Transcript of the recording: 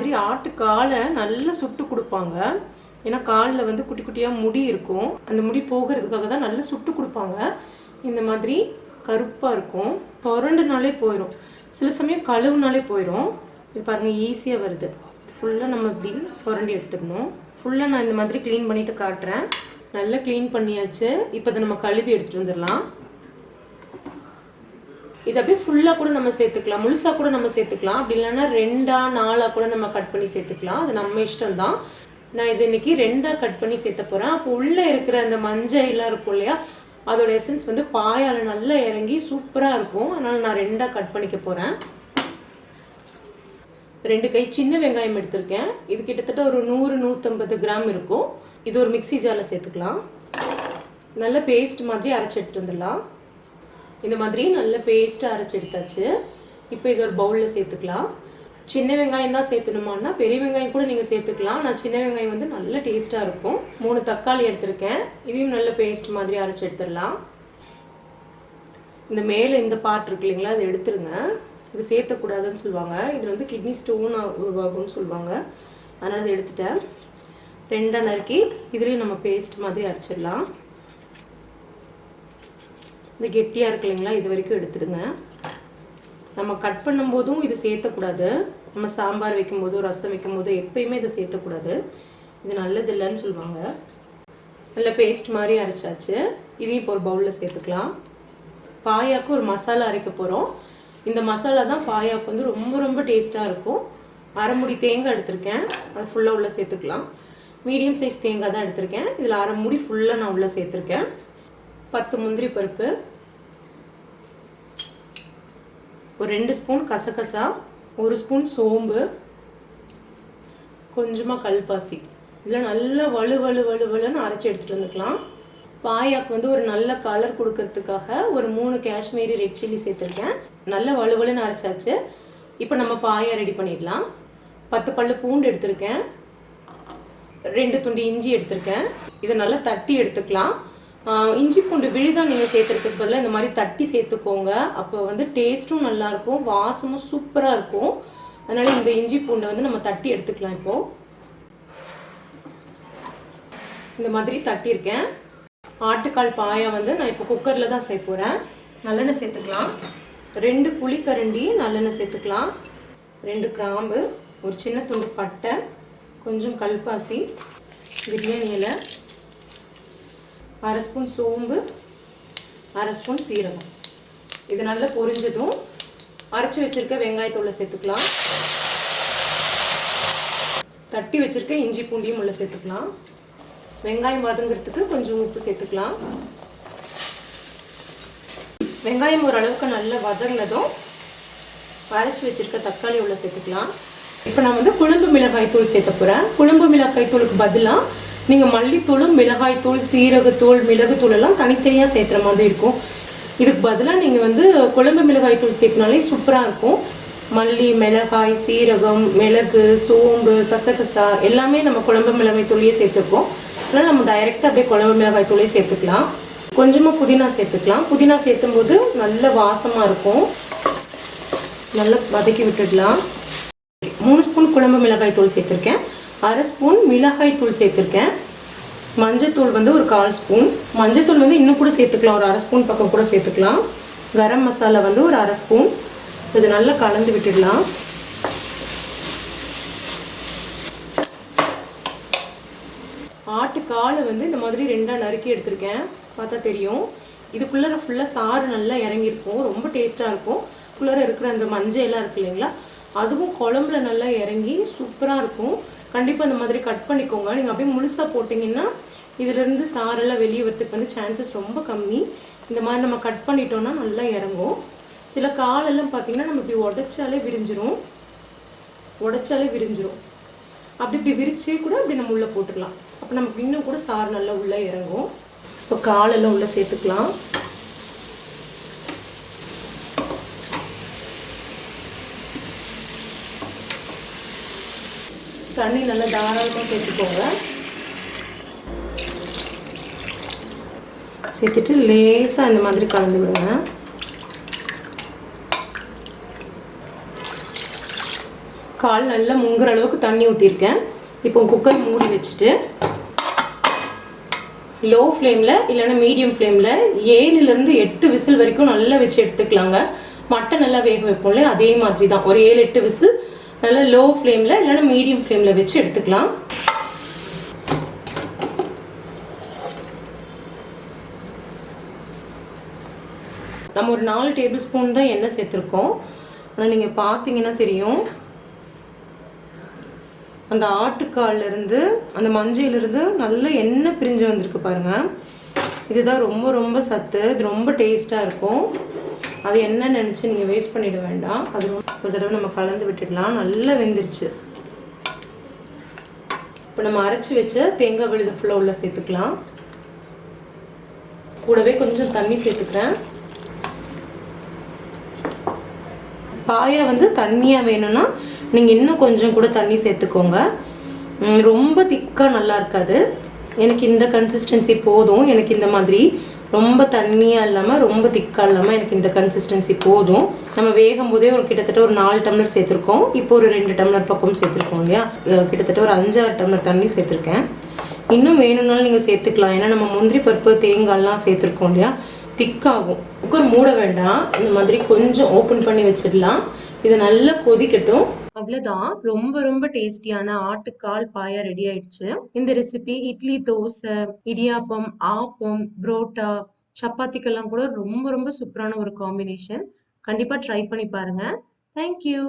மாதிரி ஆட்டுக்காலை நல்லா சுட்டு கொடுப்பாங்க. ஏன்னா காலில் வந்து குட்டி குட்டியாக முடி இருக்கும், அந்த முடி போகிறதுக்காக தான் நல்லா சுட்டு கொடுப்பாங்க. இந்த மாதிரி கருப்பாக இருக்கும், சொரண்டுனாலே போயிடும், சில சமயம் கழுவுனாலே போயிடும். இது பாருங்கள் ஈஸியாக வருது. ஃபுல்லாக நம்ம இப்படி சொரண்டி எடுத்துக்கணும். ஃபுல்லாக நான் இந்த மாதிரி க்ளீன் பண்ணிவிட்டு காட்டுறேன். நல்லா க்ளீன் பண்ணியாச்சு. இப்போ அதை நம்ம கழுவி எடுத்துகிட்டு வந்துடலாம். இது அப்படியே ஃபுல்லாக கூட நம்ம சேர்த்துக்கலாம், முழுசாக கூட நம்ம சேர்த்துக்கலாம், அப்படி இல்லைன்னா 2 4 கூட நம்ம கட் பண்ணி சேர்த்துக்கலாம். அது நம்ம இஷ்டம் தான். நான் இது இன்னைக்கு 2 கட் பண்ணி சேர்த்த போகிறேன். அப்போ உள்ளே இருக்கிற அந்த மஞ்சள் எல்லாம் இருக்கும் இல்லையா, அதோட எசன்ஸ் வந்து பாயால் நல்லா இறங்கி சூப்பராக இருக்கும். அதனால் நான் 2 கட் பண்ணிக்க போகிறேன். 2 கை சின்ன வெங்காயம் எடுத்திருக்கேன். இது கிட்டத்தட்ட ஒரு 100-150 கிராம் இருக்கும். இது ஒரு மிக்ஸி ஜாரில் சேர்த்துக்கலாம். நல்ல பேஸ்ட் மாதிரி அரைச்சி எடுத்துகிட்டு வந்துடலாம். இந்த மாதிரி நல்ல பேஸ்ட்டாக அரைச்சி எடுத்தாச்சு. இப்போ இது ஒரு பவுலில் சேர்த்துக்கலாம். சின்ன வெங்காயம் தான் சேர்த்துணுமான்னா பெரிய வெங்காயம் கூட நீங்கள் சேர்த்துக்கலாம். நான் சின்ன வெங்காயம் வந்து நல்ல டேஸ்ட்டாக இருக்கும். 3 தக்காளி எடுத்திருக்கேன். இதையும் நல்ல பேஸ்ட் மாதிரி அரைச்சி எடுத்துடலாம். இந்த மேலே இந்த பார்ட் இருக்கு இல்லைங்களா, அதை எடுத்துருங்க. இது சேர்த்தக்கூடாதுன்னு சொல்லுவாங்க. இது வந்து கிட்னி ஸ்டோன் உருவாகும்னு சொல்லுவாங்க. அதனால் அதை எடுத்துட்டேன். 2 நறுக்கி இதுலேயும் நம்ம பேஸ்ட் மாதிரி அரைச்சிடலாம். இந்த கெட்டியாக இருக்கு இல்லைங்களா, இது வரைக்கும் எடுத்துடுங்க. நம்ம கட் பண்ணும்போதும் இது சேர்த்தக்கூடாது. நம்ம சாம்பார் வைக்கும்போதோ ரசம் வைக்கும்போதோ எப்பயுமே இதை சேர்த்தக்கூடாது. இது நல்லது இல்லைன்னு சொல்லுவாங்க. நல்ல பேஸ்ட் மாதிரி அரைச்சாச்சு. இதையும் இப்போ ஒரு பவுலில் சேர்த்துக்கலாம். பாயாவுக்கு ஒரு மசாலா அரைக்க போகிறோம். இந்த மசாலா தான் பாயாவுக்கு வந்து ரொம்ப ரொம்ப டேஸ்ட்டாக இருக்கும். அரை மூடி தேங்காய் எடுத்திருக்கேன், அது ஃபுல்லாக உள்ளே சேர்த்துக்கலாம். மீடியம் சைஸ் தேங்காய் தான் எடுத்திருக்கேன். இதில் அரை மூடி ஃபுல்லாக நான் உள்ளே சேர்த்துருக்கேன். 10 முந்திரி பருப்பு, ஒரு 2 ஸ்பூன் கசகசா, 1 ஸ்பூன் சோம்பு, கொஞ்சமாக கல்பாசி. இதில் நல்லா வலுன்னு அரைச்சி எடுத்துகிட்டு வந்துக்கலாம். பாயாக்கு வந்து ஒரு நல்ல கலர் கொடுக்கறதுக்காக ஒரு 3 காஷ்மீரி ரெட் சில்லி சேர்த்துருக்கேன். நல்லா வலுன்னு அரைச்சாச்சு. இப்போ நம்ம பாயா ரெடி பண்ணிடலாம். 10 பல்லு பூண்டு எடுத்திருக்கேன். 2 துண்டு இஞ்சி எடுத்திருக்கேன். இதை நல்லா தட்டி எடுத்துக்கலாம். இஞ்சி பூண்டு விழுதான் நீங்கள் சேர்த்துறதுக்கு பதிலாக இந்த மாதிரி தட்டி சேர்த்துக்கோங்க. அப்போ வந்து டேஸ்ட்டும் நல்லாயிருக்கும், வாசமும் சூப்பராக இருக்கும். அதனால் இந்த இஞ்சி பூண்டை வந்து நம்ம தட்டி எடுத்துக்கலாம். இப்போது இந்த மாதிரி தட்டியிருக்கேன். ஆட்டுக்கால் பாயா வந்து நான் இப்போ குக்கரில் தான் செய்ய போகிறேன். நல்லெண்ணெய் சேர்த்துக்கலாம். 2 புளிக்கரண்டி நல்லெண்ணெய் சேர்த்துக்கலாம். 2 கிராம்பு, ஒரு சின்ன துண்டு பட்டை, கொஞ்சம் கல்பாசி, பிரியாணி இலை, அரை ஸ்பூன் சோம்பு, அரை ஸ்பூன் சீரகம். இது நல்லா பொரிஞ்சதும் அரைச்சி வச்சிருக்க வெங்காயத்தூளை சேர்த்துக்கலாம். தட்டி வச்சிருக்க இஞ்சி பூண்டியும் உள்ள சேர்த்துக்கலாம். வெங்காயம் வதங்கிறதுக்கு கொஞ்சம் உப்பு சேர்த்துக்கலாம். வெங்காயம் ஓரளவுக்கு நல்லா வதங்கினதும் அரைச்சி வச்சிருக்க தக்காளி உள்ள சேர்த்துக்கலாம். இப்போ நான் வந்து குழம்பு மிளகாய் தூள் சேர்த்த போகிறேன். குழம்பு மிளகாய் தூளுக்கு பதிலாக நீங்கள் மல்லித்தூளும் மிளகாய்த்தூள் சீரகத்தூள் மிளகுத்தூள் எல்லாம் தனித்தனியாக சேர்த்துற மாதிரி இருக்கும். இதுக்கு பதிலாக நீங்கள் வந்து குழம்பு மிளகாய் தூள் சேர்த்தினாலே சூப்பராக இருக்கும். மல்லி, மிளகாய், சீரகம், மிளகு, சோம்பு, கசகசா எல்லாமே நம்ம குழம்பு மிளகாய் தூளையே சேர்த்துருக்கோம். அதனால் நம்ம டைரெக்டாக அப்படியே குழம்பு மிளகாய் தூளே சேர்த்துக்கலாம். கொஞ்சமாக புதினா சேர்த்துக்கலாம். புதினா சேர்த்தும் போது நல்ல வாசமாக இருக்கும். நல்லா வதக்கி விட்டுடலாம். 3 ஸ்பூன் குழம்பு மிளகாய் தூள் சேர்த்துருக்கேன். அரை ஸ்பூன் மிளகாய் தூள் சேர்த்துருக்கேன். மஞ்சத்தூள் வந்து ஒரு 1/4 ஸ்பூன். மஞ்சத்தூள் வந்து இன்னும் கூட சேர்த்துக்கலாம், ஒரு அரை ஸ்பூன் பக்கம் கூட சேர்த்துக்கலாம். கரம் மசாலா வந்து ஒரு அரை ஸ்பூன். இது நல்லா கலந்து விட்டுடலாம். ஆட்டுக்காலை வந்து இந்த மாதிரி 2 நறுக்கி எடுத்திருக்கேன். பார்த்தா தெரியும். இதுக்குள்ளே ஃபுல்லாக சாறு நல்லா இறங்கியிருக்கும், ரொம்ப டேஸ்ட்டாக இருக்கும். குள்ளே இருக்கிற அந்த மஞ்சள் எல்லாம் இருக்கு இல்லைங்களா, அதுவும் குழம்புல நல்லா இறங்கி சூப்பராக இருக்கும். கண்டிப்பாக இந்த மாதிரி கட் பண்ணிக்கோங்க. நீங்கள் அப்படியே முழுசாக போட்டிங்கன்னா இதிலேருந்து சாரெல்லாம் வெளியே வரத்துக்கு வந்து சான்சஸ் ரொம்ப கம்மி. இந்த மாதிரி நம்ம கட் பண்ணிட்டோம்னா நல்லா இறங்கும். சில காலெல்லாம் பார்த்திங்கன்னா நம்ம இப்படி உடைச்சாலே விரிஞ்சிரும். அப்படி இப்படி விரிச்சே கூட அப்படி நம்ம உள்ளே போட்டுக்கலாம். அப்போ நமக்கு இன்னும் கூட சாறு நல்லா உள்ளே இறங்கும். இப்போ காலெல்லாம் உள்ளே சேர்த்துக்கலாம். தண்ணி நல்லா தாராளமாக சேர்த்துக்கோங்க. சேர்த்துட்டு லேசாக இந்த மாதிரி கலந்து விடுங்க. கால் நல்லா முங்குற அளவுக்கு தண்ணி ஊற்றிருக்கேன். இப்போ குக்கர் மூடி வச்சுட்டு லோ ஃப்ளேமில் இல்லைன்னா மீடியம் ஃப்ளேமில் 7லேருந்து 8 விசில் வரைக்கும் நல்லா வச்சு எடுத்துக்கலாங்க. மட்டன் நல்லா வேக வைப்போம்ல, அதே மாதிரி தான் ஒரு 7-8 விசில் நல்லா லோ ஃப்ளேமில் இல்லைன்னா மீடியம் ஃப்ளேமில் வச்சு எடுத்துக்கலாம். நம்ம ஒரு 4 டேபிள் ஸ்பூன் தான் எண்ணெய் சேர்த்துருக்கோம். ஆனால் நீங்கள் பார்த்தீங்கன்னா தெரியும், அந்த ஆட்டுக்கால்லேருந்து அந்த மஞ்சளிலிருந்து நல்ல எண்ணெய் பிரிஞ்சு வந்திருக்கு பாருங்கள். இதுதான் ரொம்ப ரொம்ப சத்து. இது ரொம்ப டேஸ்ட்டாக இருக்கும். அது என்ன நினச்சி நீங்கள் வேஸ்ட் பண்ணிட வேண்டாம். அது ஒரு தடவை நம்ம கலந்து விட்டுடலாம். நல்லா வெந்துருச்சு. இப்போ நம்ம அரைச்சி வச்ச தேங்காய் விழுது ஃபுல்லாக உள்ள சேர்த்துக்கலாம். கூடவே கொஞ்சம் தண்ணி சேர்த்துக்கிறேன். பாயா வந்து தண்ணியாக வேணும்னா நீங்கள் இன்னும் கொஞ்சம் கூட தண்ணி சேர்த்துக்கோங்க. ரொம்ப திக்காக நல்லா இருக்காது. எனக்கு இந்த கன்சிஸ்டன்சி போதும். எனக்கு இந்த மாதிரி ரொம்ப தண்ணியாக இல்லாமல் ரொம்ப திக்காக இல்லாமல் எனக்கு இந்த கன்சிஸ்டன்சி போதும். நம்ம வேகும் போதே கிட்டத்தட்ட ஒரு 4 டம்ளர் சேர்த்துருக்கோம். இப்போ ஒரு 2 டம்ளர் பக்கம் சேர்த்துருக்கோம் இல்லையா. கிட்டத்தட்ட ஒரு 5-6 டம்ளர் தண்ணி சேர்த்துருக்கேன். இன்னும் வேணும்னாலும் நீங்கள் சேர்த்துக்கலாம். ஏன்னா நம்ம முந்திரி பருப்பு தேங்காய்லாம் சேர்த்துருக்கோம் இல்லையா, திக்காகும். குக்கர் மூட வேண்டாம். இந்த மாதிரி கொஞ்சம் ஓப்பன் பண்ணி வச்சிடலாம். இதை நல்லா கொதிக்கட்டும். அவ்வளோதான். ரொம்ப ரொம்ப டேஸ்டியான ஆட்டுக்கால் பாயா ரெடி ஆயிடுச்சு. இந்த ரெசிபி இட்லி, தோசை, இடியாப்பம், ஆப்பம், புரோட்டா, சப்பாத்திக்கெல்லாம் கூட ரொம்ப ரொம்ப சூப்பரான ஒரு காம்பினேஷன். கண்டிப்பாக ட்ரை பண்ணி பாருங்க. தேங்க்யூ.